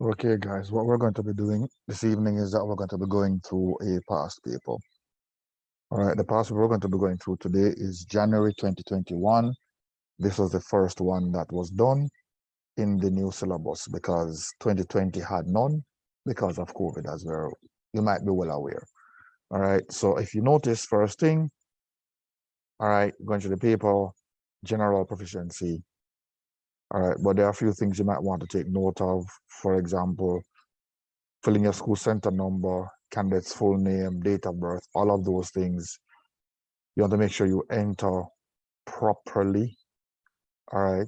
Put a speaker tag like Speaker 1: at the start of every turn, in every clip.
Speaker 1: Okay, guys, what we're going to be doing this evening is that we're going to be going through a past paper. All right, the past paper we're going to be going through today is January 2021. This was the first one that was done in the new syllabus because 2020 had none because of COVID, as you might be well aware. All right, so if you notice, first thing, all right, going to the paper, general proficiency. All right, but there are a few things you might want to take note of. For example, filling your school center number, candidate's full name, date of birth, all of those things. You want to make sure you enter properly. All right.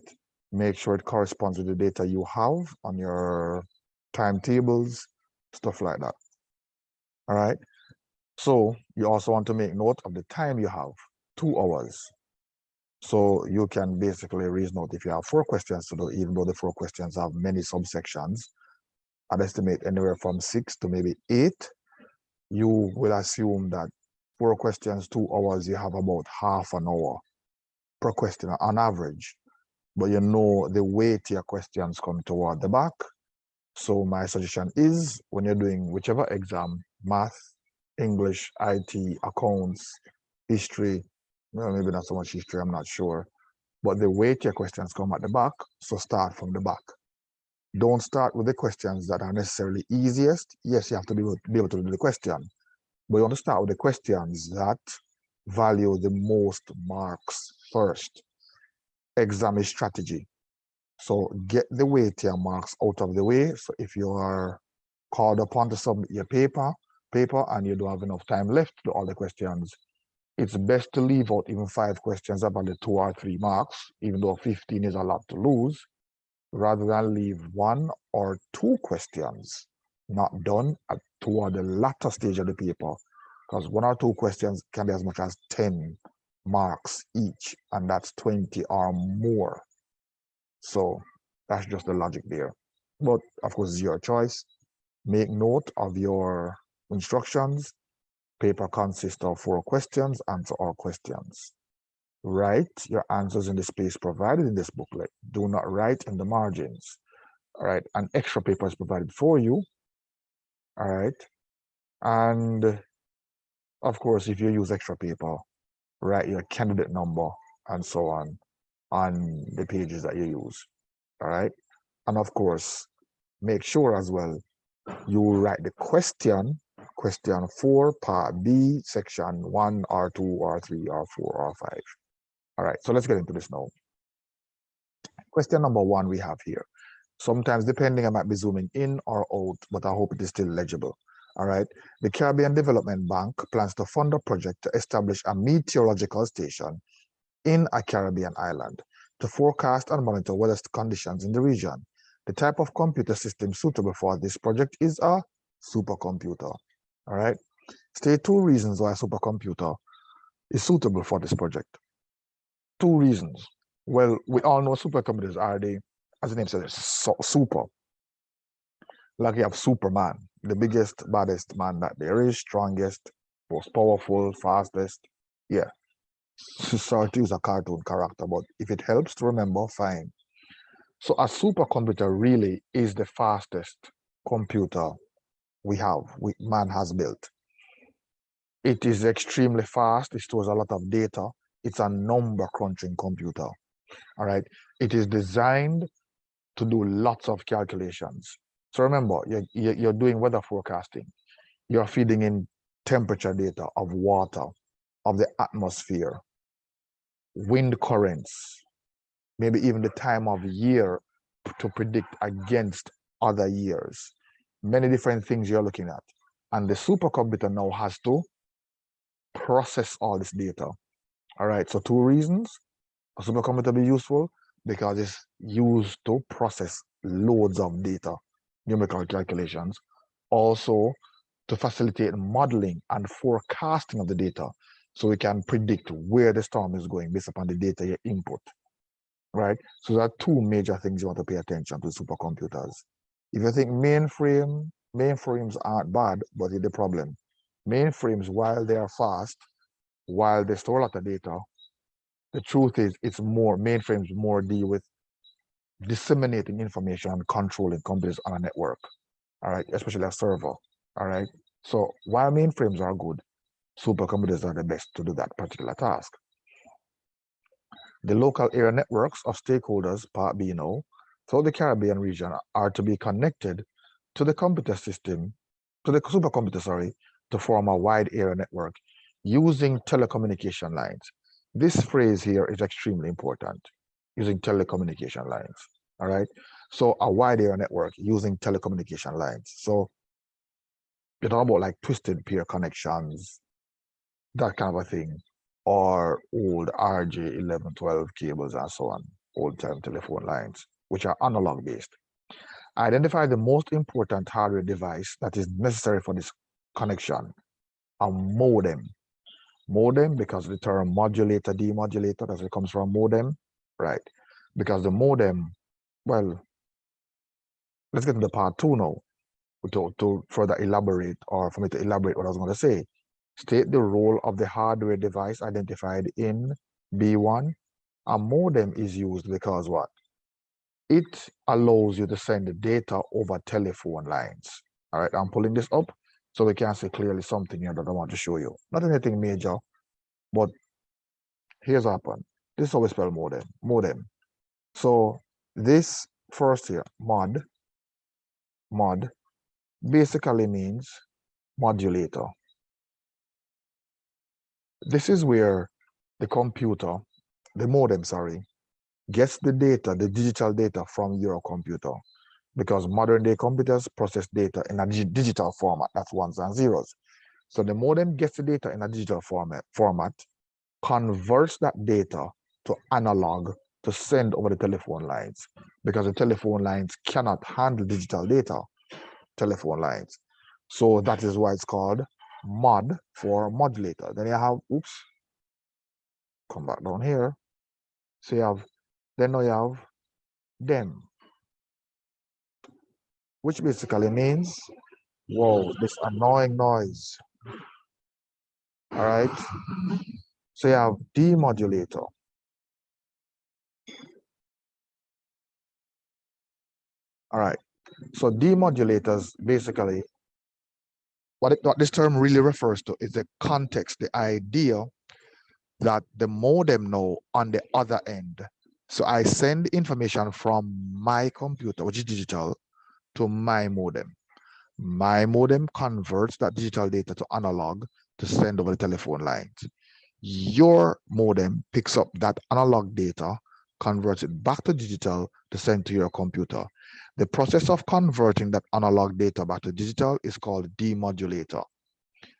Speaker 1: Make sure it corresponds with the data you have on your timetables, stuff like that. All right. So you also want to make note of the time you have, 2 hours. So you can basically reason out if you have 4 questions to do, even though the 4 questions have many subsections, I'd estimate anywhere from 6 to maybe 8. You will assume that 4 questions, 2 hours, you have about half an hour per question on average. But you know the weightier questions come toward the back. So my suggestion is when you're doing whichever exam, math, English, IT, accounts, history, well, maybe not so much history, I'm not sure. But the weightier questions come at the back, so start from the back. Don't start with the questions that are necessarily easiest. Yes, you have to be able to do the question, but you want to start with the questions that value the most marks first. Exam is strategy. So get the weightier marks out of the way. So if you are called upon to submit your paper and you don't have enough time left to do all the questions, it's best to leave out even 5 questions about the 2 or 3 marks, even though 15 is a lot to lose, rather than leave 1 or 2 questions not done toward the latter stage of the paper, because 1 or 2 questions can be as much as 10 marks each, and that's 20 or more. So that's just the logic there. But of course, it's your choice. Make note of your instructions. Paper consists of 4 questions, answer all questions. Write your answers in the space provided in this booklet. Do not write in the margins. All right, an extra paper is provided for you. All right, and of course, if you use extra paper, write your candidate number and so on the pages that you use. All right, and of course, make sure as well you write the question 4, part B, section 1 or 2 or 3 or 4 or 5. All right, so let's get into this now. Question number 1 we have here. Sometimes, depending, I might be zooming in or out, but I hope it is still legible. All right. The Caribbean Development Bank plans to fund a project to establish a meteorological station in a Caribbean island to forecast and monitor weather conditions in the region. The type of computer system suitable for this project is a supercomputer. All right. State 2 reasons why a supercomputer is suitable for this project. 2 reasons. Well, we all know supercomputers are as the name says, super. Like you have Superman, the biggest, baddest man that there is, strongest, most powerful, fastest. Yeah. Sorry to use a cartoon character, but if it helps to remember, fine. So a supercomputer really is the fastest computer man has built. It is extremely fast. It stores a lot of data. It's a number crunching computer. All right. It is designed to do lots of calculations. So remember, you're doing weather forecasting. You're feeding in temperature data of water, of the atmosphere, wind currents, maybe even the time of year to predict against other years. Many different things you're looking at. And the supercomputer now has to process all this data. All right, so 2 reasons a supercomputer be useful, because it's used to process loads of data, numerical calculations, also to facilitate modeling and forecasting of the data, so we can predict where the storm is going based upon the data you input, right? So there are 2 major things you want to pay attention to supercomputers. If you think mainframes aren't bad, but it's the problem. Mainframes, while they are fast, while they store a lot of data, the truth is mainframes more deal with disseminating information and controlling computers on a network, all right, especially a server, all right? So while mainframes are good, supercomputers are the best to do that particular task. The local area networks of stakeholders, Part B now, throughout the Caribbean region are to be connected to the computer system, to the supercomputer, sorry, to form a wide area network using telecommunication lines. This phrase here is extremely important, using telecommunication lines, all right? So a wide area network using telecommunication lines. So you're talking about like twisted pair connections, that kind of a thing, or old RJ1112 cables and so on, old-time telephone lines, which are analog based. Identify the most important hardware device that is necessary for this connection. A modem. Modem, because the term modulator, demodulator, as it comes from modem, right? Because the modem, well, let's get into part 2 now to further elaborate, or for me to elaborate what I was going to say. State the role of the hardware device identified in B1. A modem is used because what? It allows you to send the data over telephone lines. All right, I'm pulling this up so we can see clearly something here that I want to show you. Not anything major, but here's what happened. This is how we spell modem. Modem. So this first here, mod, basically means modulator. This is where the computer, the modem, sorry, gets the data, the digital data from your computer, because modern day computers process data in a digital format, that's ones and zeros. So the modem gets the data in a digital format, converts that data to analog to send over the telephone lines, because the telephone lines cannot handle digital data, telephone lines. So that is why it's called mod for modulator. Then you have, oops, come back down here. So you have, then now you have them, which basically means, whoa, this annoying noise. All right. So you have demodulator. All right. So demodulators basically, what this term really refers to is the context, the idea that the modem now on the other end. So I send information from my computer, which is digital, to my modem. My modem converts that digital data to analog to send over the telephone lines. Your modem picks up that analog data, converts it back to digital to send to your computer. The process of converting that analog data back to digital is called demodulator.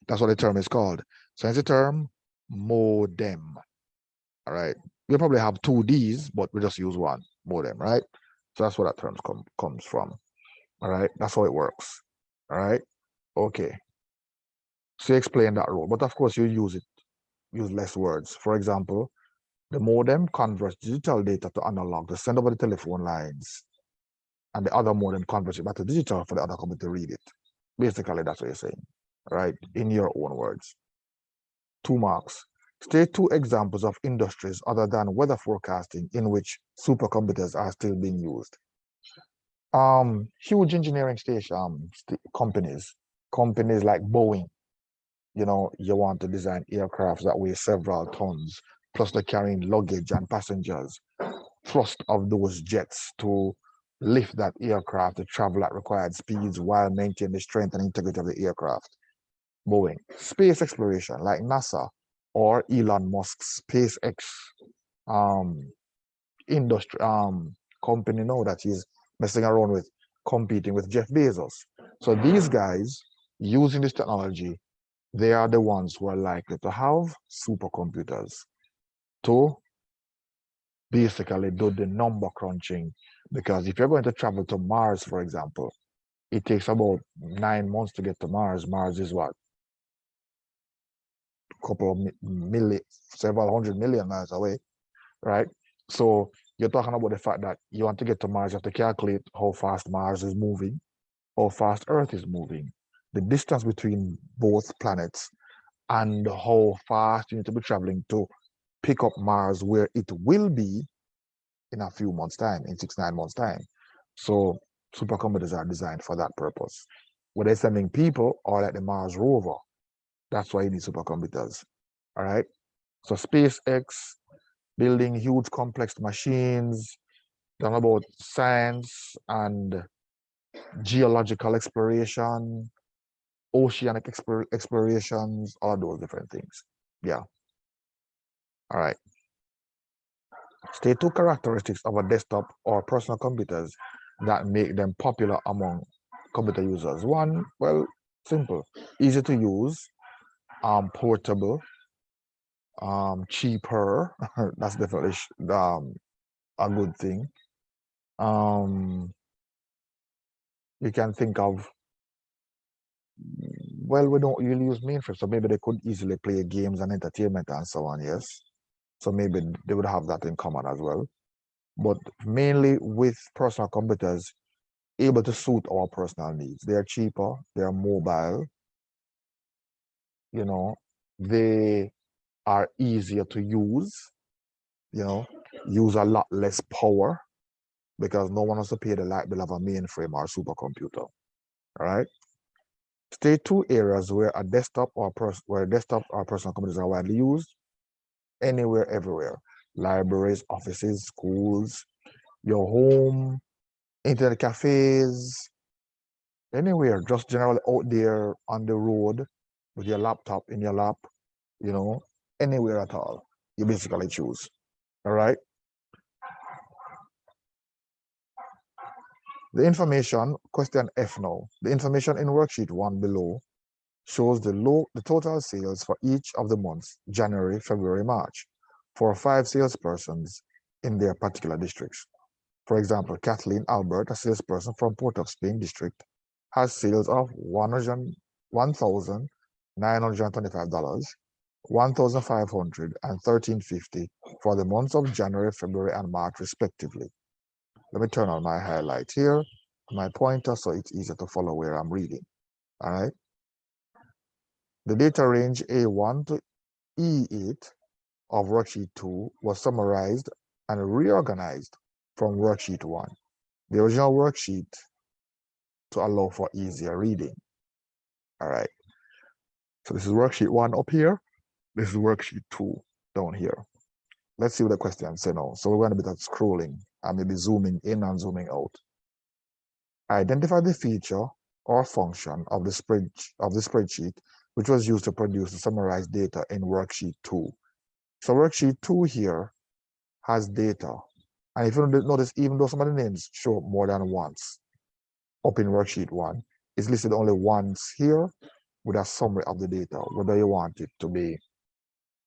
Speaker 1: That's what the term is called. So it's the term modem. All right. We probably have two Ds, but we just use one, modem, right? So that's where that term comes from. All right. That's how it works. All right. Okay. So you explain that role, but of course you use less words. For example, the modem converts digital data to analog to send over the telephone lines, and the other modem converts it back to digital for the other computer to read it. Basically, that's what you're saying, right? In your own words. 2 marks. State 2 examples of industries other than weather forecasting in which supercomputers are still being used. Huge engineering companies like Boeing. You know, you want to design aircrafts that weigh several tons, plus they're carrying luggage and passengers. Thrust of those jets to lift that aircraft to travel at required speeds while maintaining the strength and integrity of the aircraft. Boeing. Space exploration, like NASA or Elon Musk's SpaceX industry company now that he's messing around with, competing with Jeff Bezos. So these guys using this technology, they are the ones who are likely to have supercomputers to basically do the number crunching. Because if you're going to travel to Mars, for example, it takes about 9 months to get to Mars. Mars is what? A couple of million, several 100 million miles away, right? So you're talking about the fact that you want to get to Mars, you have to calculate how fast Mars is moving, how fast Earth is moving, the distance between both planets, and how fast you need to be traveling to pick up Mars where it will be in a few months' time, in 6-9 months' time. So supercomputers are designed for that purpose. Whether they're sending people or like the Mars rover, that's why you need supercomputers. All right. So SpaceX, building huge complex machines, done about science and geological exploration, oceanic explorations, all those different things. Yeah. All right. State 2 characteristics of a desktop or personal computers that make them popular among computer users. One, well, simple, easy to use, portable, cheaper. That's definitely a good thing. You can think of, well, we don't really use mainframe, so maybe they could easily play games and entertainment and so on, yes. So maybe they would have that in common as well. But mainly with personal computers, able to suit our personal needs. They're cheaper, they're mobile, you know, they are easier to use, you know, use a lot less power because no one has to pay the light bill of a mainframe or a supercomputer. All right. State 2 areas where a desktop or personal computers are widely used, anywhere, everywhere. Libraries, offices, schools, your home, internet cafes, anywhere, just generally out there on the road with your laptop in your lap, you know, anywhere at all, you basically choose. All right. The information, question F now. The information in worksheet 1 below shows the total sales for each of the months, January, February, March, for 5 salespersons in their particular districts. For example, Kathleen Albert, a salesperson from Port of Spain district, has sales of $1,925, $1,500, and $1,350 for the months of January, February, and March, respectively. Let me turn on my highlight here, my pointer, so it's easier to follow where I'm reading. All right. The data range A1 to E8 of worksheet 2 was summarized and reorganized from worksheet 1, the original worksheet, to allow for easier reading. All right. So this is worksheet 1 up here. This is worksheet 2 down here. Let's see what the questions say now. So we're going to be scrolling and maybe zooming in and zooming out. Identify the feature or function of the spreadsheet which was used to produce the summarized data in worksheet 2. So worksheet 2 here has data. And if you notice, even though some of the names show up more than once up in worksheet 1, it's listed only once here with a summary of the data, whether you want it to be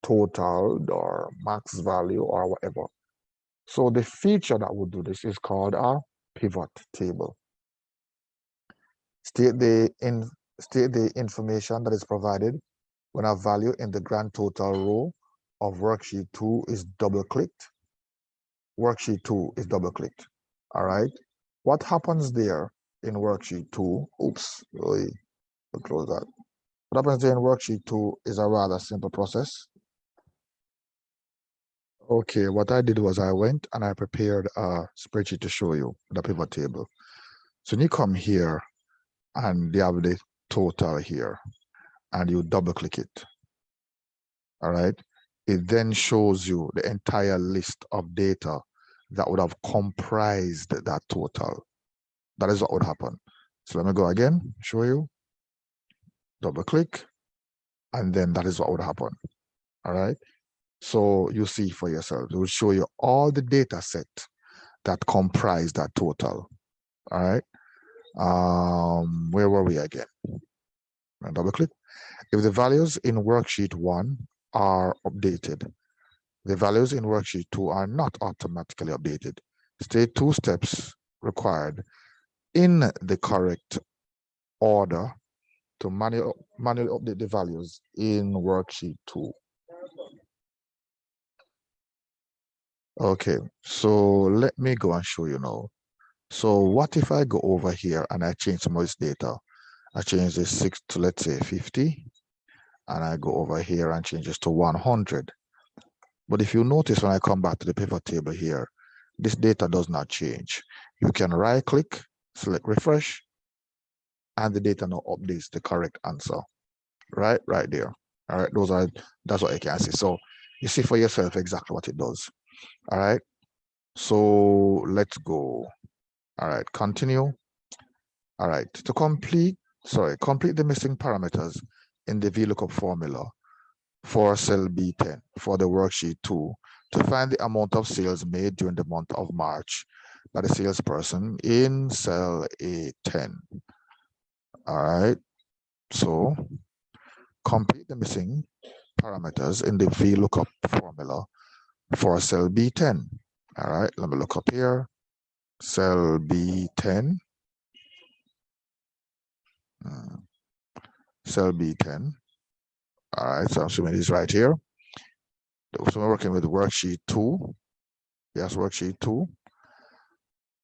Speaker 1: totaled or max value or whatever. So the feature that would do this is called a pivot table. State the information that is provided when a value in the grand total row of worksheet 2 is double-clicked. Worksheet 2 is double-clicked. All right. What happens there in worksheet 2? Oops, we'll close that. What happens there in worksheet 2 is a rather simple process. Okay, what I did was I went and I prepared a spreadsheet to show you the pivot table. So when you come here and you have the total here and you double click it, all right, it then shows you the entire list of data that would have comprised that total. That is what would happen. So let me go again, show you, double click, and then that is what would happen. All right. So you see for yourself, it will show you all the data set that comprise that total. All right. Where were we again? Double click. If the values in worksheet 1 are updated, the values in worksheet 2 are not automatically updated. State 2 steps required in the correct order to manually update the values in worksheet 2. Okay, so let me go and show you now. So what if I go over here and I change some of this data? I change this 6 to, let's say, 50, and I go over here and change this to 100. But if you notice when I come back to the pivot table here, this data does not change. You can right click, select refresh, and the data now updates the correct answer. Right there. All right, that's what you can see. So you see for yourself exactly what it does. All right, so let's go. All right, continue. All right, to complete the missing parameters in the VLOOKUP formula for cell B10 for the worksheet 2 to find the amount of sales made during the month of March by the salesperson in cell A10. All right, so complete the missing parameters in the VLOOKUP formula for cell B10. All right, let me look up here. Cell B10. Cell B10. All right, so I'm assuming it's right here. So we're working with worksheet 2. Yes, worksheet 2.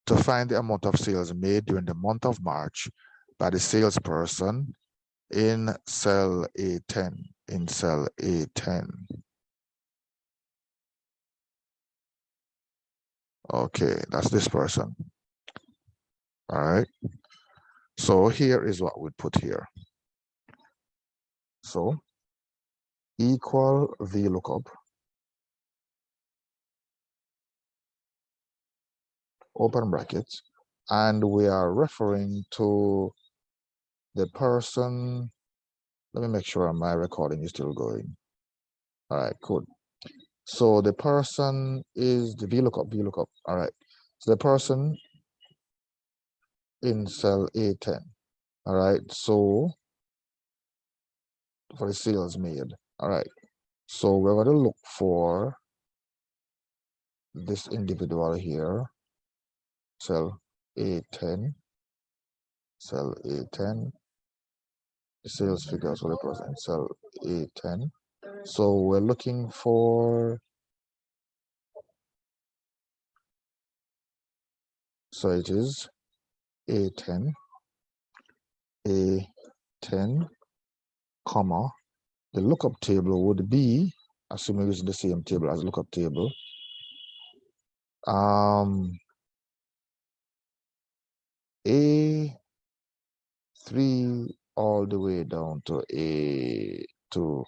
Speaker 1: To find the amount of sales made during the month of March by the salesperson in cell A10. In cell A10. Okay, that's this person. All right. So here is what we put here. So equal VLOOKUP, open brackets, and we are referring to the person. Let me make sure my recording is still going. All right, cool. So the person is the VLOOKUP. All right. So the person in cell A10. All right. So for the sales made. All right. So we're going to look for this individual here. Cell A10. Cell A10. Sales figures for the person in cell A10. So we're looking for, so it is A10, A10, comma, the lookup table would be, assuming it's the same table as lookup table, A3 all the way down to A2,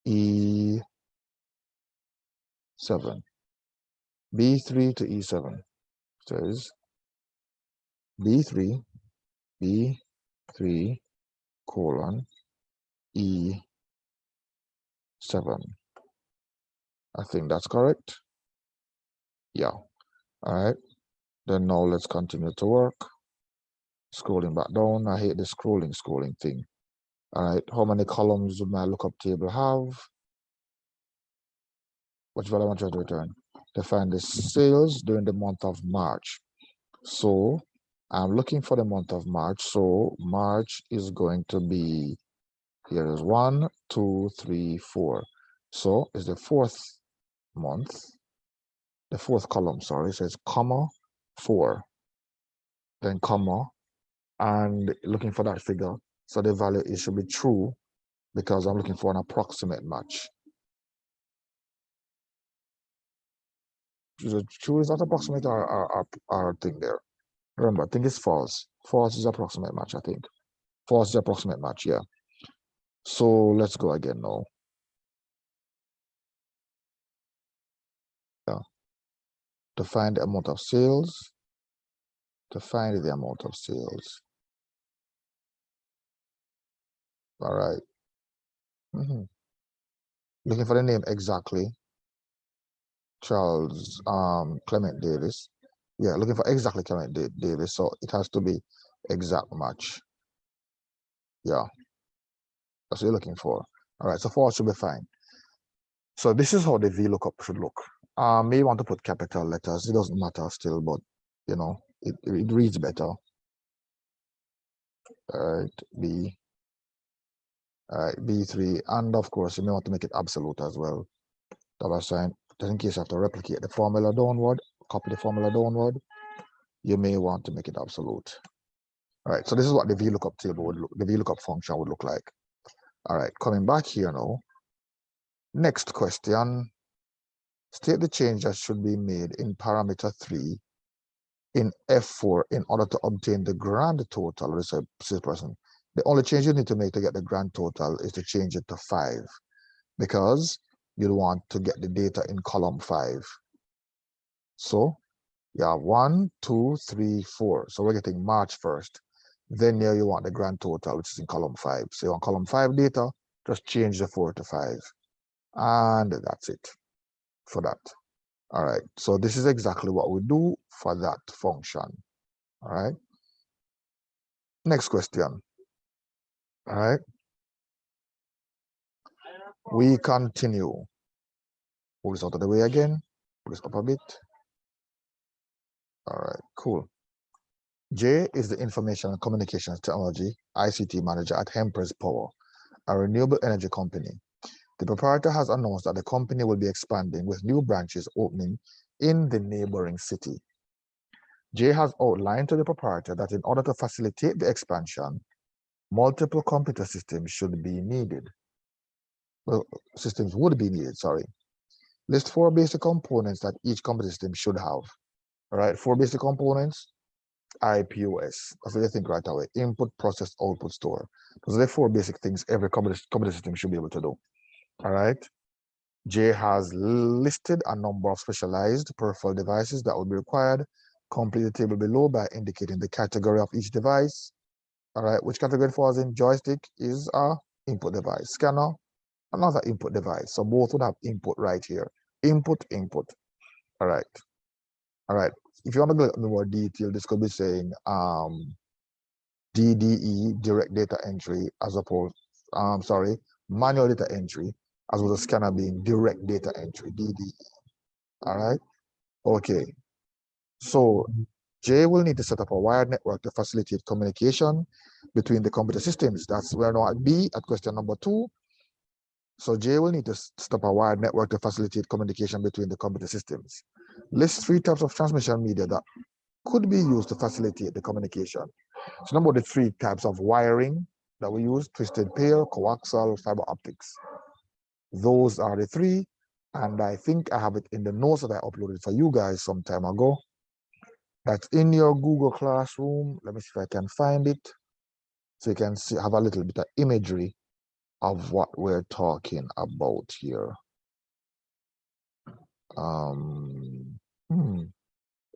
Speaker 1: E7, B3 to E7. So it's B3, B3, colon, E7. I think that's correct. Yeah. All right. Then now let's continue to work. Scrolling back down. I hate the scrolling thing. All right. How many columns would my lookup table have? Which value I want you to return? To find the sales during the month of March. So I'm looking for the month of March. So March is going to be, here is 1, 2, 3, 4. So it's the fourth month. The fourth column, sorry, says comma 4, then comma, and looking for that figure. So the value it should be true because I'm looking for an approximate match. Is it true? Is that approximate or thing there? Remember, I think it's false. False is approximate match, I think. False is approximate match, yeah. So let's go again now. Yeah. To find the amount of sales. To find the amount of sales. All right. Looking for the name exactly. Charles Clement Davis. Yeah, looking for exactly Clement Davis. So it has to be exact match. Yeah. That's what you're looking for. All right, so false should be fine. So this is how the VLOOKUP should look. May want to put capital letters. It doesn't matter still, but you know, it reads better. All right, B. All right, B3. And of course, you may want to make it absolute as well. Dollar sign. Just in case you have to replicate the formula downward, copy the formula downward, you may want to make it absolute. All right, so this is what the VLOOKUP table would look, the VLOOKUP function would look like. All right, coming back here now, Next question. State the change that should be made in parameter 3 in F4 in order to obtain the grand total. This person. The only change you need to make to get the grand total is to change it to 5, because you want to get the data in column 5. So yeah, 1, 2, 3, 4. So we're getting March 1st. Then here you want the grand total, which is in column 5. So you want column 5 data, just change the 4 to 5. And that's it for that. All right, so this is exactly what we do for that function. All right. Next question. All right. We continue. Move this out of the way again. Move this up a bit. All right, cool. J is the Information and Communications Technology ICT Manager at Empress Power, a renewable energy company. The proprietor has announced that the company will be expanding with new branches opening in the neighboring city. J has outlined to the proprietor that in order to facilitate the expansion, multiple computer systems should be needed. Well, systems would be needed, sorry. List 4 basic components that each computer system should have. All right, 4 basic components. IPOS. That's what you think right away. Input, process, output, store. Those are the 4 basic things every computer system should be able to do. All right. J has listed a number of specialized peripheral devices that will be required. Complete the table below by indicating the category of each device. All right, which category falls in? Joystick is a input device. Scanner, another input device. So both would have input right here. Input, input. All right. All right. If you want to go into more detail, this could be saying DDE, direct data entry, as opposed, manual data entry, as well as scanner being direct data entry, DDE. All right. Okay. So J will need to set up a wired network to facilitate communication between the computer systems. That's where now at B at question number 2. So J will need to set up a wired network to facilitate communication between the computer systems. List 3 types of transmission media that could be used to facilitate the communication. So number the 3 types of wiring that we use: twisted pair, coaxial, fiber optics. Those are the 3. And I think I have it in the notes that I uploaded for you guys some time ago. That's in your Google Classroom. Let me see if I can find it, so you can see, have a little bit of imagery of what we're talking about here.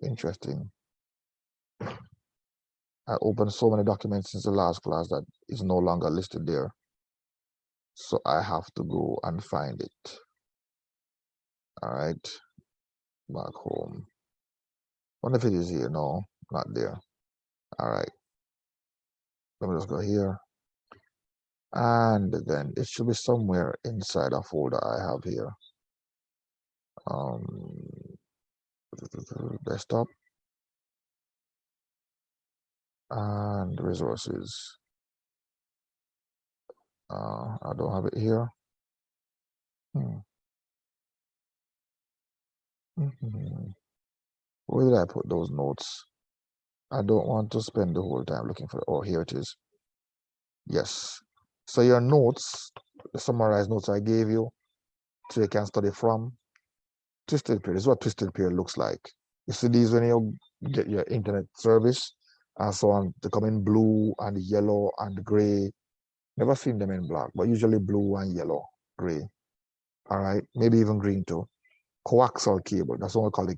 Speaker 1: Interesting. I opened so many documents since the last class that is no longer listed there. So I have to go and find it. All right, back home. Wonder if it is here. No, not there. All right. Let me just go here. And then it should be somewhere inside a folder I have here. Desktop and resources. I don't have it here. Where did I put those notes? I don't want to spend the whole time looking for it. Oh, here it is. Yes. So your notes, the summarized notes I gave you, so you can study from. Twisted pair. This is what twisted pair looks like. You see these when you get your internet service and so on. They come in blue and yellow and gray. Never seen them in black, but usually blue and yellow, gray. All right, maybe even green too. Coaxial cable. That's what we call the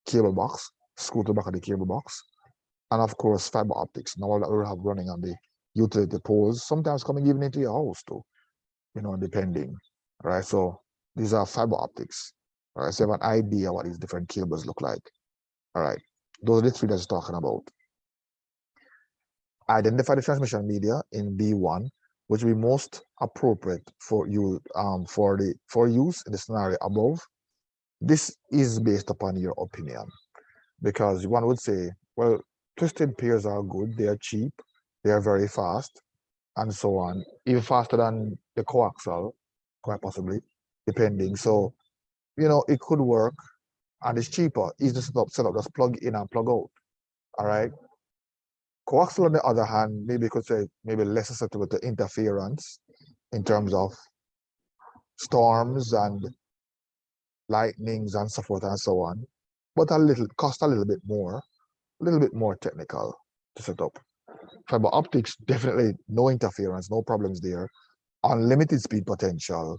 Speaker 1: cable box. Screw to the back of the cable box. And of course, fiber optics. Now all that we have running on the utility poles, sometimes coming even into your house too, depending. All right, so these are fiber optics. All right, so you have an idea what these different cables look like. All right, those are the 3 that's talking about. Identify the transmission media in B1, which will be most appropriate for you for use in the scenario above. This is based upon your opinion, because one would say, well, twisted pairs are good, they are cheap, they are very fast, and so on, even faster than the coaxial, quite possibly, depending. So, it could work, and it's cheaper, easy to set up, just plug in and plug out. All right. Coaxial, on the other hand, maybe you could say maybe less susceptible to interference, in terms of storms and lightnings and so forth and so on, but cost a little bit more technical to set up. Fiber optics, definitely no interference, no problems there. Unlimited speed potential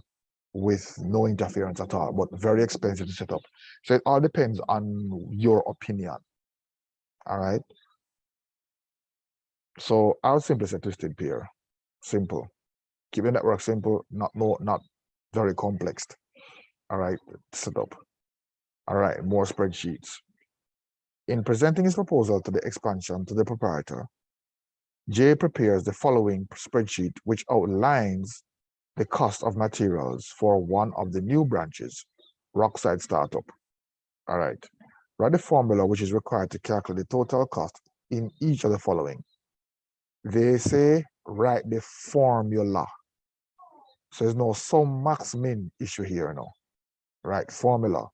Speaker 1: with no interference at all, but very expensive to set up. So it all depends on your opinion. All right. So I'll simply say twisted pair. Simple. Keep your network simple, not very complex. All right, set up. All right, more spreadsheets. In presenting his proposal to the expansion to the proprietor, Jay prepares the following spreadsheet, which outlines the cost of materials for one of the new branches, Rockside Startup. All right, write the formula which is required to calculate the total cost in each of the following. They say write the formula. So there's no sum max min issue here now. Right, formula.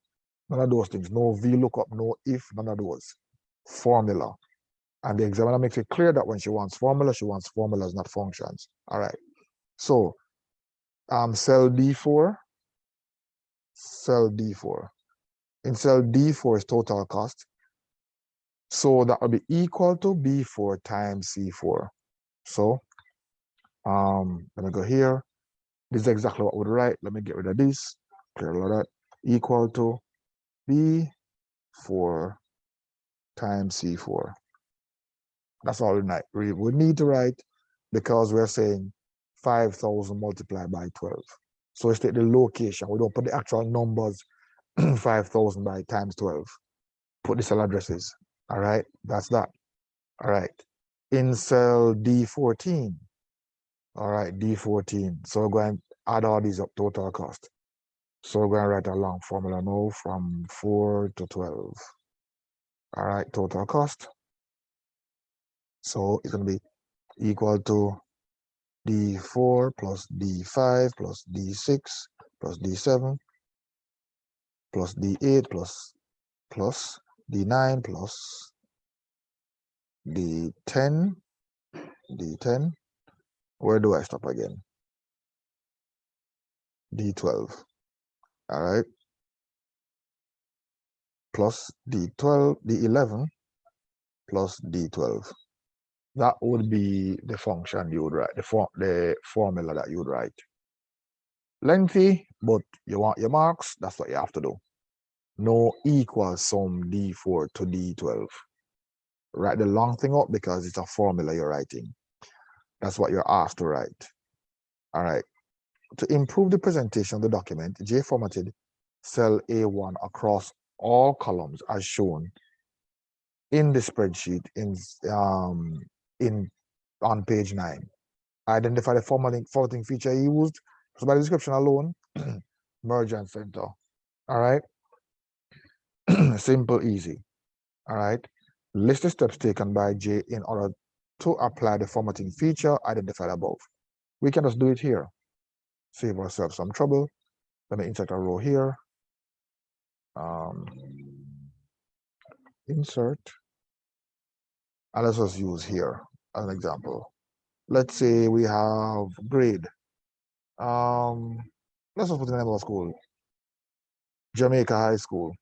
Speaker 1: None of those things. No VLOOKUP, no if, none of those. Formula. And the examiner makes it clear that when she wants formulas, not functions. All right. So cell D4, cell D4. In cell D4 is total cost. So that will be equal to B4 times C4. So let me go here. This is exactly what we would write. Let me get rid of this. Clear all of that. Equal to B4 times C4. That's all we would need to write, because we're saying 5,000 multiplied by 12. So let's take the location. We don't put the actual numbers, 5,000 by times 12. Put the cell addresses. All right, that's that. All right. In cell D14. All right, D14. So we're going to add all these up, total cost. So we're going to write a long formula now from 4 to 12. All right, total cost. So it's going to be equal to D4 plus D5 plus D6 plus D7 plus D8 plus D9 plus D10. Where do I stop again? D12. All right. Plus D12, D11 plus D12. That would be the function you would write, the formula that you would write. Lengthy, but you want your marks, that's what you have to do. No equals sum D4 to D12. Write the long thing up because it's a formula you're writing. That's what you're asked to write. All right. To improve the presentation of the document, J formatted cell A1 across all columns as shown in the spreadsheet on page 9. Identify the formatting feature used. So by the description alone, merge and center. All right. Simple, easy. All right. List the steps taken by J in order to apply the formatting feature identified above. We can just do it here. Save ourselves some trouble. Let me insert a row here. Insert. And let's just use here as an example. Let's say we have grade. Let's just put the name of a school. Jamaica High School.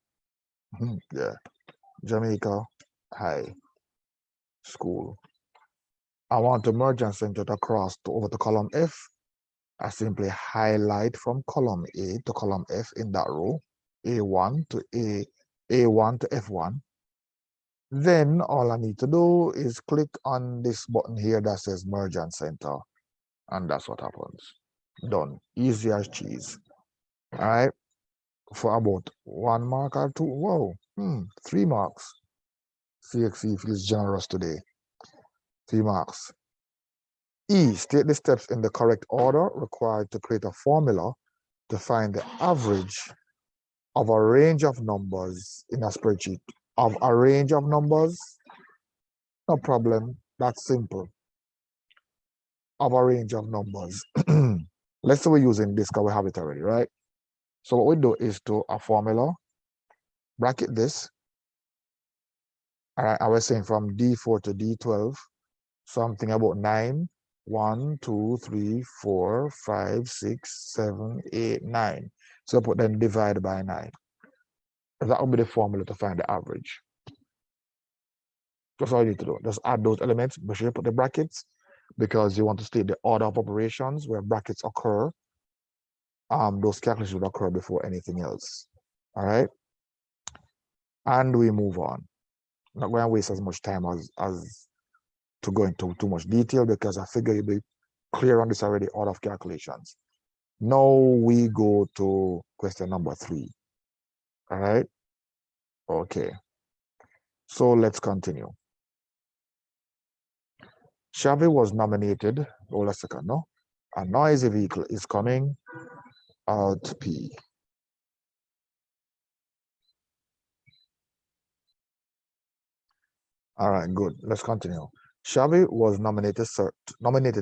Speaker 1: Yeah. Jamaica High School. I want to merge and center it across over to column F. I simply highlight from column A to column F in that row, A1 to A1 to F1. Then all I need to do is click on this button here that says merge and center. And that's what happens. Done. Easy as cheese. All right. For about 1 mark or 2. Whoa. 3 marks. CXC feels generous today. 3 marks. E, state the steps in the correct order required to create a formula to find the average of a range of numbers in a spreadsheet. Of a range of numbers, no problem. That's simple. Of a range of numbers. Let's say we're using this because we have it already, right? So what we do is to a formula, bracket this. All right, I was saying from D4 to D12, something about 9 1, 2, 3, 4, 5, 6, 7, 8, 9. So put then divide by 9. That will be the formula to find the average. That's all you need to do. Just add those elements. Make sure you put the brackets because you want to state the order of operations where brackets occur. Those calculations would occur before anything else. All right. And we move on. Not going to waste as much time as to go into too much detail because I figure you'll be clear on this already, order of calculations. Now we go to question number 3. All right. Okay. So let's continue. Shabby was nominated. Hold a second, no? A noisy vehicle is coming. Alt P. All right, good. Let's continue. Shabby was nominated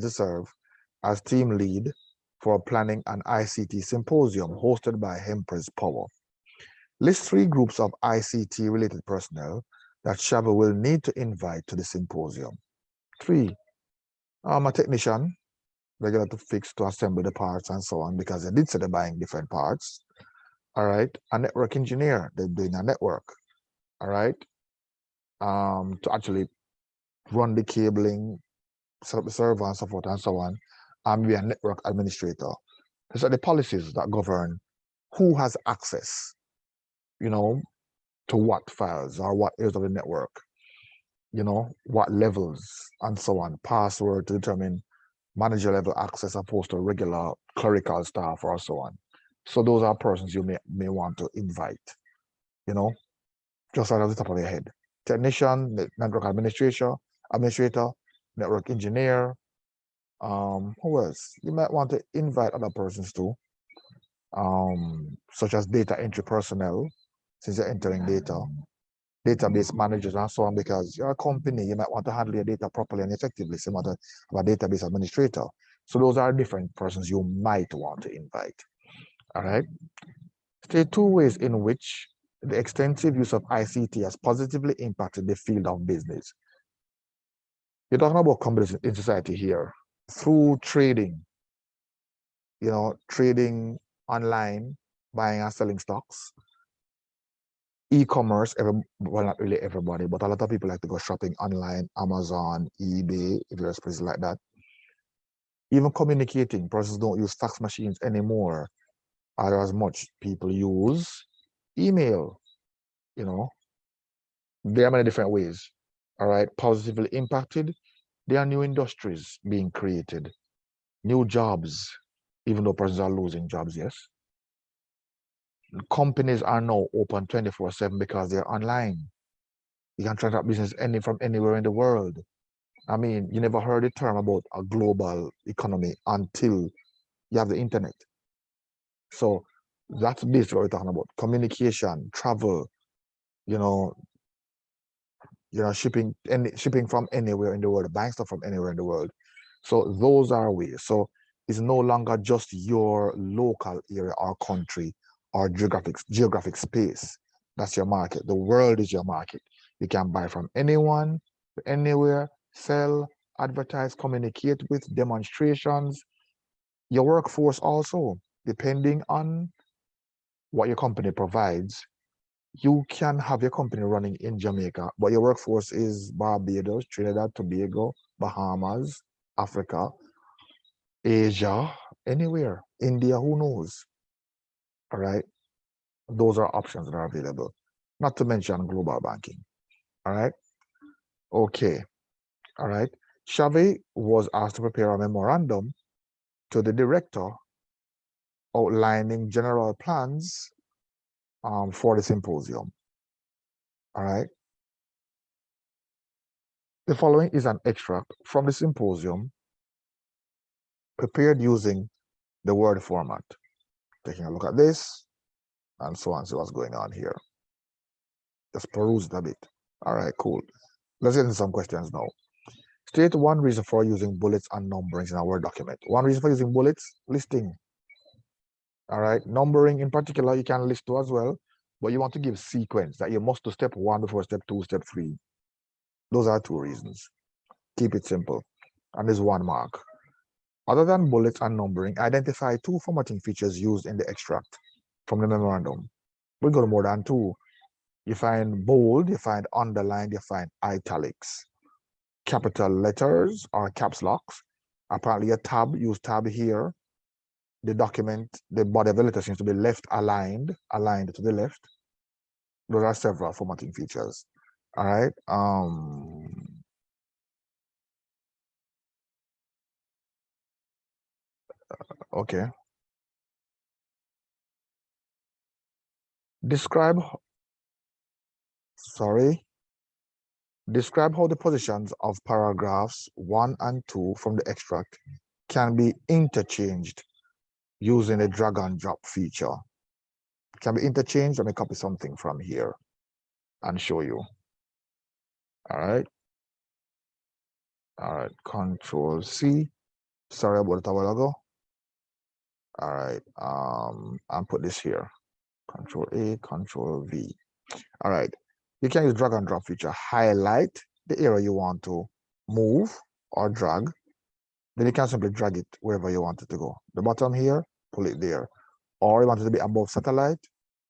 Speaker 1: to serve as team lead for planning an ICT symposium hosted by Empress Power. List 3 groups of ICT-related personnel that Shabby will need to invite to the symposium. 3. A technician, regular to fix, to assemble the parts and so on, because they did say they're buying different parts. All right. A network engineer, they're doing a network. All right. To actually run the cabling, set up the server and so forth and so on, and be a network administrator. These are the policies that govern who has access, to what files or what areas of the network, what levels and so on, password to determine manager level access opposed to regular clerical staff or so on. So those are persons you may want to invite, just right off the top of your head. Technician, network administrator, network engineer. Who else? You might want to invite other persons too, such as data entry personnel, since you're entering data, database managers and so on, because you're a company, you might want to handle your data properly and effectively, similar to a database administrator. So those are different persons you might want to invite. All right. State 2 ways in which the extensive use of ICT has positively impacted the field of business. You're talking about companies in society here through trading, trading online, buying and selling stocks, e-commerce. Well, not really everybody, but a lot of people like to go shopping online, Amazon, eBay, various places like that. Even communicating, persons don't use fax machines anymore, or as much. People use email, there are many different ways. All right, positively impacted. There are new industries being created, new jobs, even though persons are losing jobs, yes. Companies are now open 24/7 because they're online. You can transact business from anywhere in the world. I mean, you never heard the term about a global economy until you have the internet. So that's basically what we're talking about. Communication, travel, shipping from anywhere in the world, buying stuff from anywhere in the world. So those are ways. So it's no longer just your local area or country or geographic space. That's your market. The world is your market. You can buy from anyone, anywhere, sell, advertise, communicate with, demonstrations. Your workforce also, depending on what your company provides, you can have your company running in Jamaica, but your workforce is Barbados, Trinidad, Tobago, Bahamas, Africa, Asia, anywhere, India, who knows? All right. Those are options that are available, not to mention global banking. All right. Okay. All right. Xavi was asked to prepare a memorandum to the director outlining general plans for the symposium. All right. The following is an extract from the symposium prepared using the Word format. Taking a look at this and so on, see what's going on here. Just peruse it a bit. All right, cool. Let's get into some questions now. State one reason for using bullets and numberings in a Word document. One reason for using bullets, listing. All right, numbering in particular, you can list two as well, but you want to give sequence that you must do step 1 before step 2, step 3. Those are 2 reasons. Keep it simple. And there's 1 mark. Other than bullets and numbering, identify 2 formatting features used in the extract from the memorandum. We go to more than 2. You find bold, you find underlined, you find italics. Capital letters or caps locks. Apparently a tab, use tab here. The document, the body of the letter seems to be left aligned to the left. Those are several formatting features. All right. Okay. Describe how the positions of paragraphs 1 and 2 from the extract can be interchanged using the drag and drop feature. Can be interchanged. Let me copy something from here and show you. All right. All right. Control C. Sorry about it a while ago. All right. And put this here. Control A, Control V. All right. You can use drag and drop feature. Highlight the area you want to move or drag. Then you can simply drag it wherever you want it to go. The bottom here, pull it there. Or you want it to be above satellite,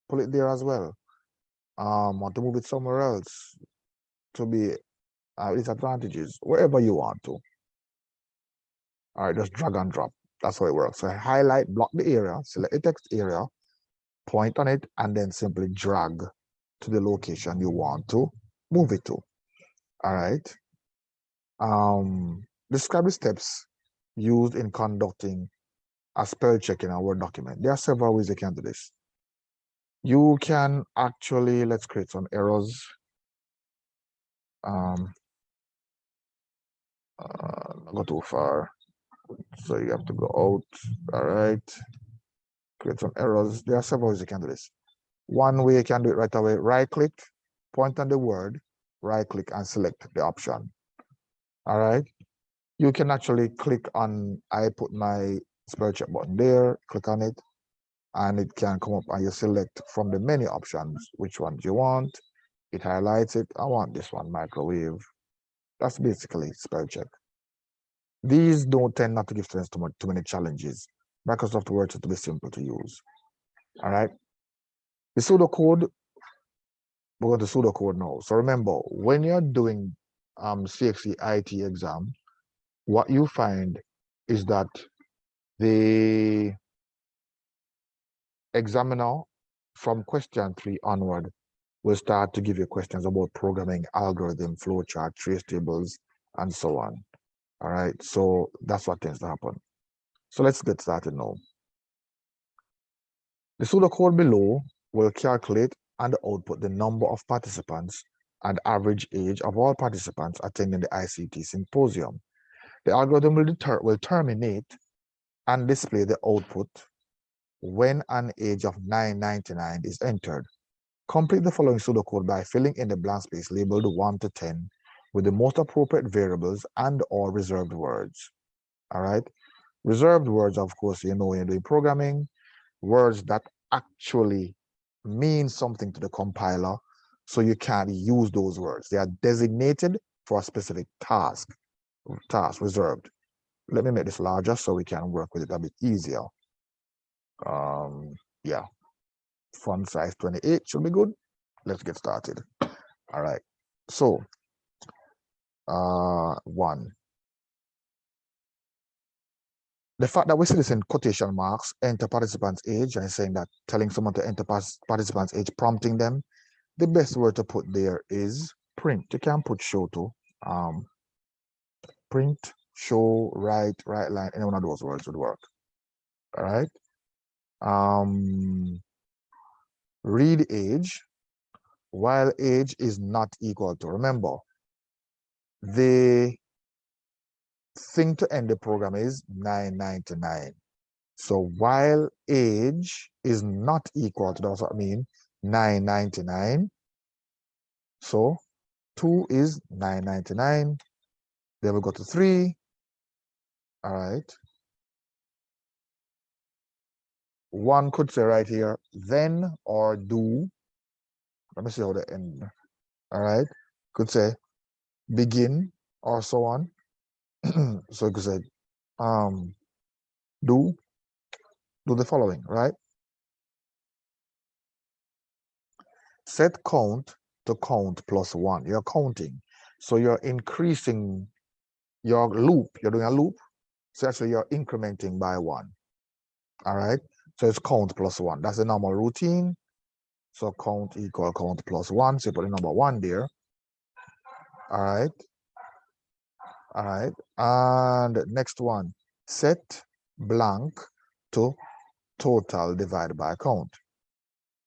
Speaker 1: pull it there as well. Want to move it somewhere else to be its advantages, wherever you want to. All right, just drag and drop. That's how it works. So highlight, block the area, select the text area, point on it, and then simply drag to the location you want to move it to. All right. Describe the steps used in conducting a spell check in a Word document. There are several ways you can do this. You can actually, let's create some errors. Go too far. So you have to go out. All right. Create some errors. There are several ways you can do this. One way you can do it right away, right click, point on the word, right click and select the option. All right. You can actually click on, I put my spell check button there, click on it, and it can come up and you select from the menu options which ones you want. It highlights it. I want this one, microwave. That's basically spell check. These don't tend not to give students too many challenges. Microsoft Word to be simple to use. All right. The pseudocode, we're going to pseudocode now. So remember, when you're doing CXC IT exam, what you find is that the examiner from question 3 onward will start to give you questions about programming, algorithm, flowchart, trace tables, and so on. All right, so that's what tends to happen. So let's get started now. The pseudocode below will calculate and output the number of participants and average age of all participants attending the ICT symposium. The algorithm will terminate and display the output when an age of 999 is entered. Complete the following pseudocode by filling in the blank space labeled 1 to 10 with the most appropriate variables and or reserved words. All right. Reserved words, of course, you know, when you're doing programming, words that actually mean something to the compiler, so you can't use those words. They are designated for a specific task reserved. Let me make this larger so we can work with it a bit easier. Yeah, font size 28 should be good. Let's get started. All right, so 1. The fact that we see this in quotation marks, enter participant's age, and saying that telling someone to enter participant's age, prompting them, the best word to put there is print. You can put show to print, show, write line, any one of those words would work. All right. Read age, while age is not equal to, remember, the thing to end the program is 999. So while age is not equal to, that's what I mean, 999. So 2 is 999. Then we go to 3. All right. 1 could say right here, then or do. Let me see how they end. All right. Could say begin or so on. So you could say do the following, right? Set count to count plus 1. You're counting. So you're increasing your loop. You're doing a loop. So actually you're incrementing by 1. All right. So it's count plus 1. That's the normal routine. So count equal count plus 1. So you put the number 1 there. All right. All right. And next one, set blank to total divided by count.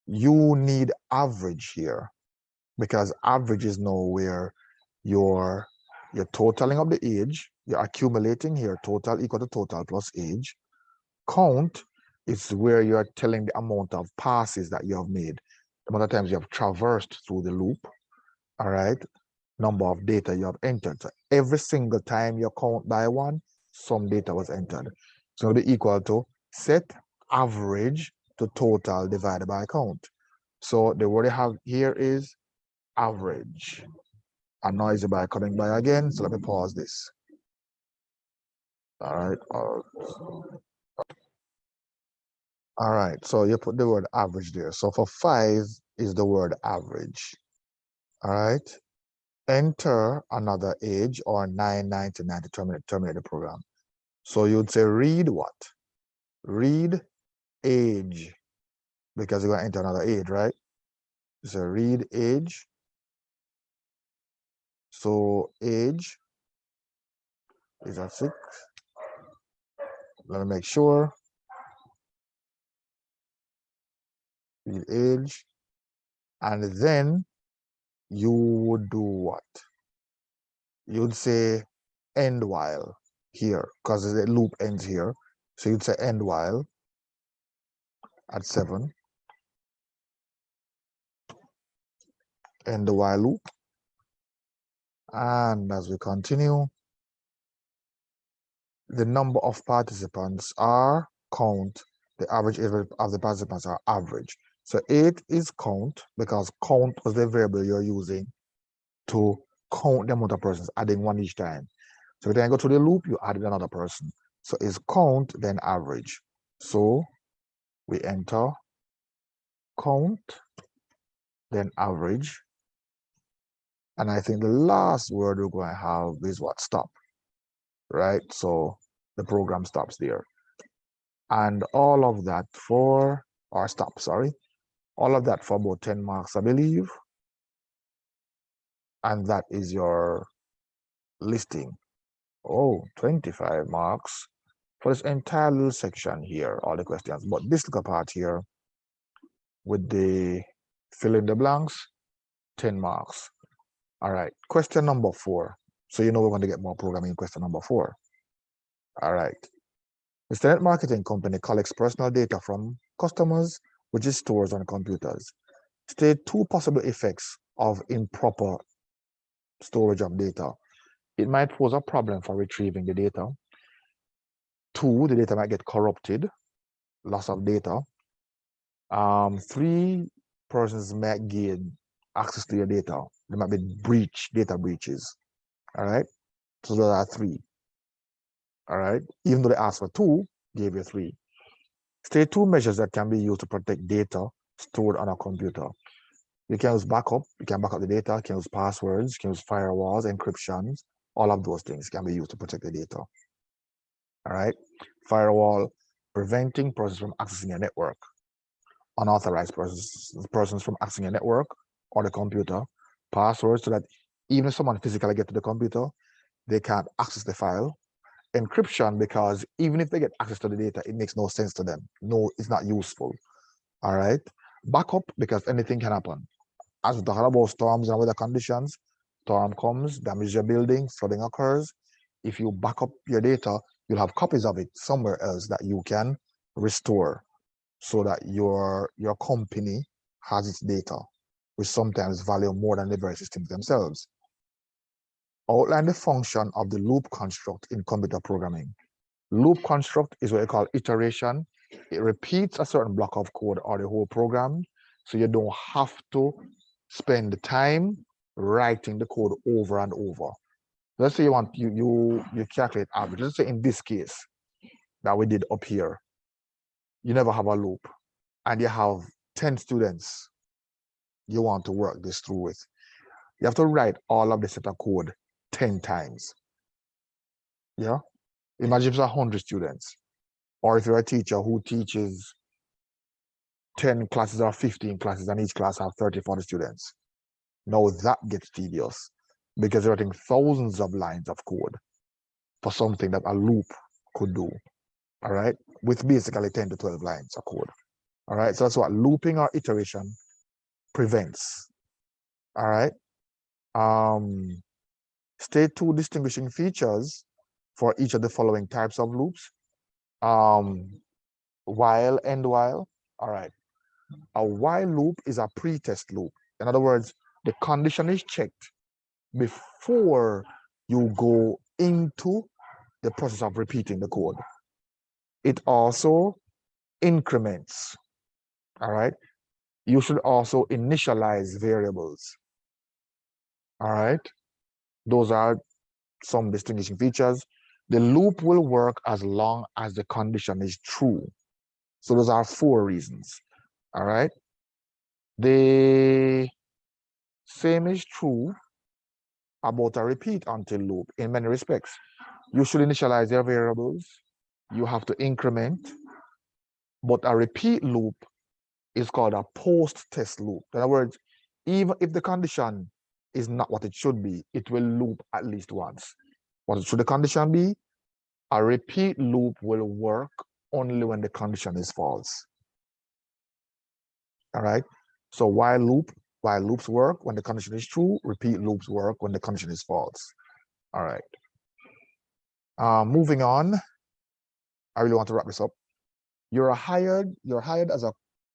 Speaker 1: You need average here because average is now where you're totaling up the age, you're accumulating here, total equal to total plus age. Count is where you're telling the amount of passes that you have made, the amount of times you have traversed through the loop. All right. Number of data you have entered. So every single time you count by 1, some data was entered. So it'll be equal to set average to total divided by count. So the word I have here is average. A noisy by coming by again. So let me pause this. All right. All right. So you put the word average there. So for 5 is the word average. All right. Enter another age or 999 to terminate the program. So you'd say read what? Read age, because you're going to enter another age, right? So read age. So age is at 6. Let me make sure. Read age. And then you would do what? You'd say end while here, because the loop ends here. So you'd say end while at 7. End the while loop. And as we continue, the number of participants are count. The average age of the participants are average. So 8 is count because count was the variable you're using to count the amount of persons, adding 1 each time. So then you go to the loop, you added another person. So it's count, then average. So we enter count, then average. And I think the last word we're going to have is what? Stop. Right? So the program stops there. And all of that for, or stop, sorry. All of that for about 10 marks, I believe. And that is your listing. Oh, 25 marks for this entire little section here, all the questions. But this little part here with the fill in the blanks, 10 marks. All right, question number 4. So you know we're going to get more programming in question number 4. All right. The internet marketing company collects personal data from customers, which is stores on computers. State 2 possible effects of improper storage of data. It might pose a problem for retrieving the data. 2, the data might get corrupted, loss of data. 3, persons might gain access to your data. There might be data breaches. All right. So those are 3. All right. Even though they asked for 2, gave you 3. State 2 measures that can be used to protect data stored on a computer. You can use backup. You can back up the data. You can use passwords. You can use firewalls, encryptions. All of those things can be used to protect the data. All right. Firewall, preventing persons from accessing your network. Unauthorized persons from accessing your network or the computer. Passwords, so that even if someone physically gets to the computer, they can't access the file. Encryption, because even if they get access to the data, it makes no sense to them. No, it's not useful. All right. Backup, because anything can happen. As we talk about storms and weather conditions, storm comes, damages your building, flooding occurs. If you back up your data, you'll have copies of it somewhere else that you can restore, so that your company has its data, which sometimes value more than the very systems themselves. Outline the function of the loop construct in computer programming. Loop construct is what you call iteration. It repeats a certain block of code or the whole program, so you don't have to spend time writing the code over and over. Let's say you calculate average. Let's say in this case, that we did up here, you never have a loop, and you have 10 students you want to work this through with. You have to write all of the set of code 10 times. Yeah? Imagine if it's 100 students, or if you're a teacher who teaches 10 classes or 15 classes, and each class have 30, 40 students. Now that gets tedious because you're writing thousands of lines of code for something that a loop could do, all right, with basically 10 to 12 lines of code. All right, so that's what looping or iteration prevents. All right. State two distinguishing features for each of the following types of loops. While, end while. All right. A while loop is a pre-test loop. In other words, the condition is checked before you go into the process of repeating the code. It also increments. All right. You should also initialize variables. All right. Those are some distinguishing features. The loop will work as long as the condition is true. So those are 4 reasons. All right. The same is true about a repeat until loop in many respects. You should initialize your variables. You have to increment. But a repeat loop is called a post-test loop. In other words, even if the condition is not what it should be, it will loop at least once. What should the condition be? A repeat loop will work only when the condition is false. All right. So while loops work when the condition is true, repeat loops work when the condition is false. All right. Moving on. I really want to wrap this up. You're hired as a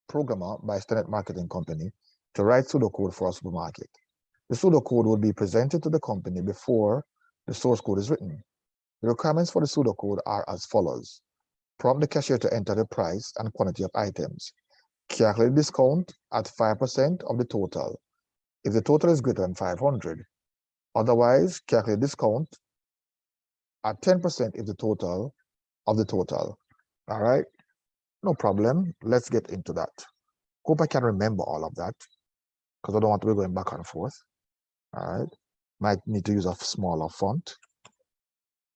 Speaker 1: programmer by a standard marketing company to write pseudocode for a supermarket. The pseudocode will be presented to the company before the source code is written. The requirements for the pseudocode are as follows. Prompt the cashier to enter the price and quantity of items. Calculate discount at 5% of the total if the total is greater than 500. Otherwise, calculate discount at 10% if the total of the total. All right, no problem. Let's get into that. Hope I can remember all of that because I don't want to be going back and forth. All right, might need to use a smaller font.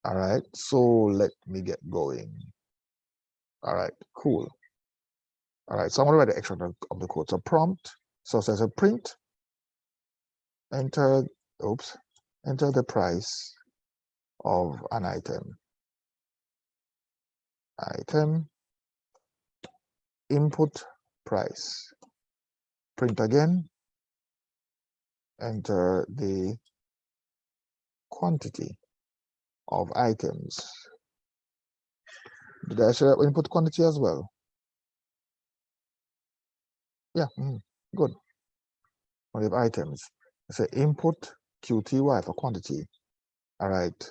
Speaker 1: All right, so let me get going. All right, cool. All right, so I'm going to write the extract of the code. So prompt, so it says a print, enter the price of an item. Input price. Print again, enter the quantity of items. Did I say input quantity as well? Yeah, good. Quantity of items. I say input QTY for quantity. All right,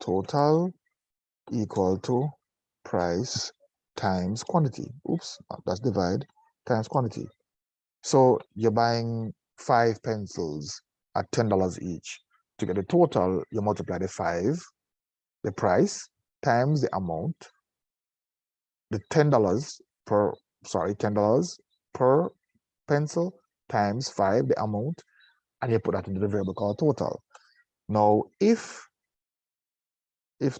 Speaker 1: total equal to price times quantity. Oops, that's divide times quantity. So you're buying 5 pencils at $10 each. To get the total, you multiply the 5, the price, times the amount, the $10 per pencil times 5, the amount, and you put that into the variable called total. Now, if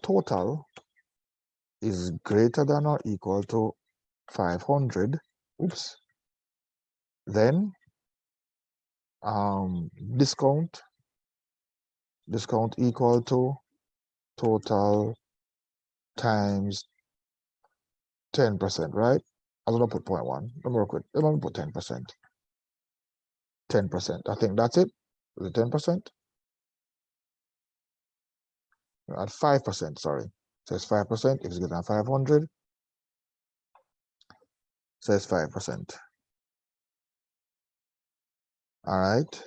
Speaker 1: total is greater than or equal to 500, then discount equal to total times 10%, right? I'm gonna put 0.1. Let me work with. Let me put 10%. 10%. I think that's it. The 10%. At 5%. Sorry. Says 5%. If it's greater than 500, says 5%. All right.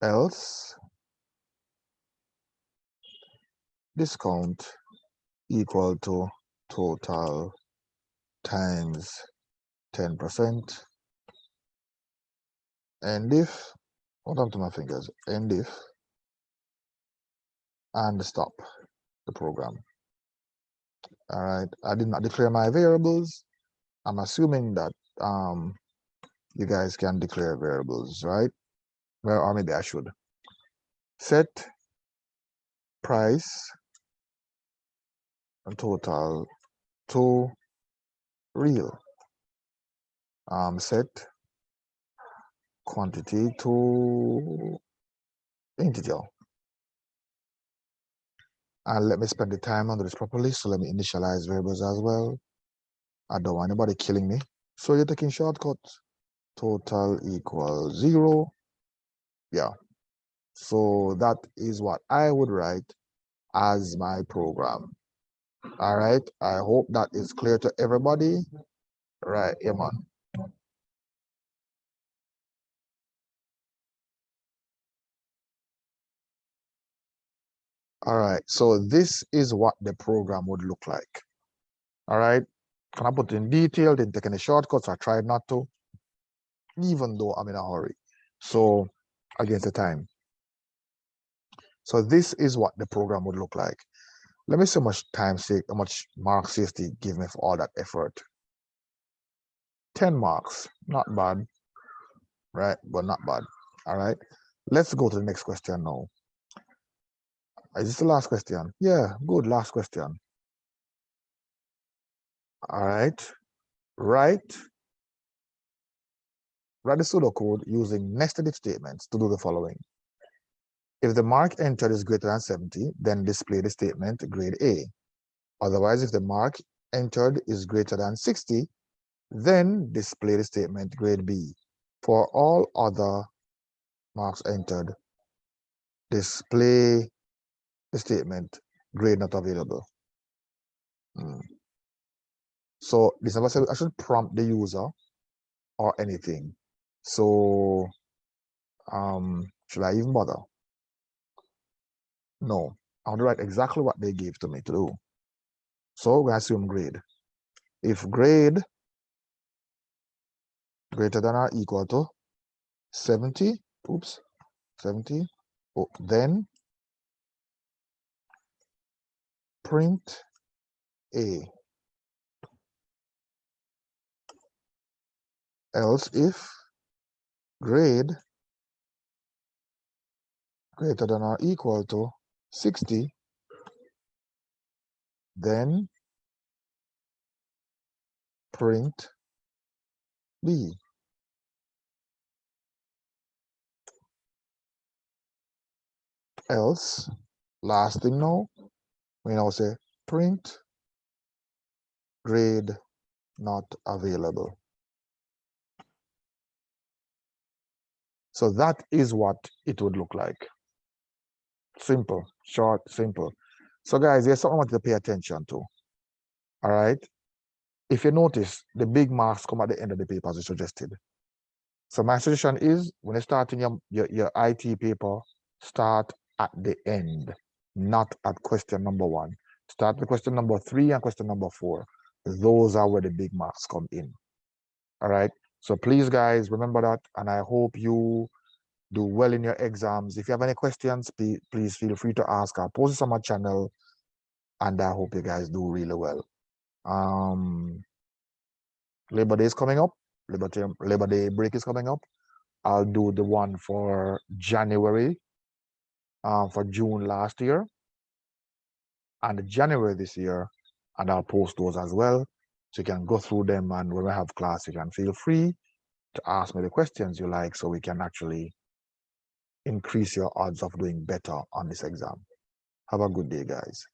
Speaker 1: Else discount equal to total times 10%. And if, hold on to my fingers, and if, and stop the program. All right, I did not declare my variables. I'm assuming that you guys can declare variables, right? Well, or maybe I should. Set price and total to real. Set quantity to integer. And let me spend the time on this properly. So let me initialize variables as well. I don't want anybody killing me. So you're taking shortcuts. Total equals 0. Yeah. So that is what I would write as my program. All right. I hope that is clear to everybody. Right. Yeah, man. All right. So this is what the program would look like. All right. Can I put in detail? Didn't take any shortcuts. I tried not to, even though I'm in a hurry. So against the time. So this is what the program would look like. Let me see how much time, how much marks CXC give me for all that effort. 10 marks, not bad, right? But not bad. All right. Let's go to the next question now. Is this the last question? Yeah, good. Last question. All right. Write the pseudocode using nested if statements to do the following. If the mark entered is greater than 70, then display the statement grade A. Otherwise, if the mark entered is greater than 60, then display the statement grade B. For all other marks entered, display the statement grade not available. So this never said I should prompt the user or anything. So should I even bother? No, I want to write exactly what they gave to me to do. So we assume grade. If grade greater than or equal to 70, oops, 70, then print A. Else if grade greater than or equal to 60, then print B. Else, last thing now, we now say print grade not available. So that is what it would look like. Simple, short, simple. So guys, there's something I want you to pay attention to. All right. If you notice, the big marks come at the end of the paper as suggested. So my suggestion is when you're starting your IT paper, start at the end, not at question number 1. Start with question number 3 and question number 4. Those are where the big marks come in. All right. So please, guys, remember that. And I hope you do well in your exams. If you have any questions, please feel free to ask. I'll post this on my channel. And I hope you guys do really well. Labor Day is coming up. Labor Day break is coming up. I'll do the one for January, for June last year, and January this year, and I'll post those as well. So you can go through them, and when we have class, you can feel free to ask me the questions you like so we can actually increase your odds of doing better on this exam. Have a good day, guys.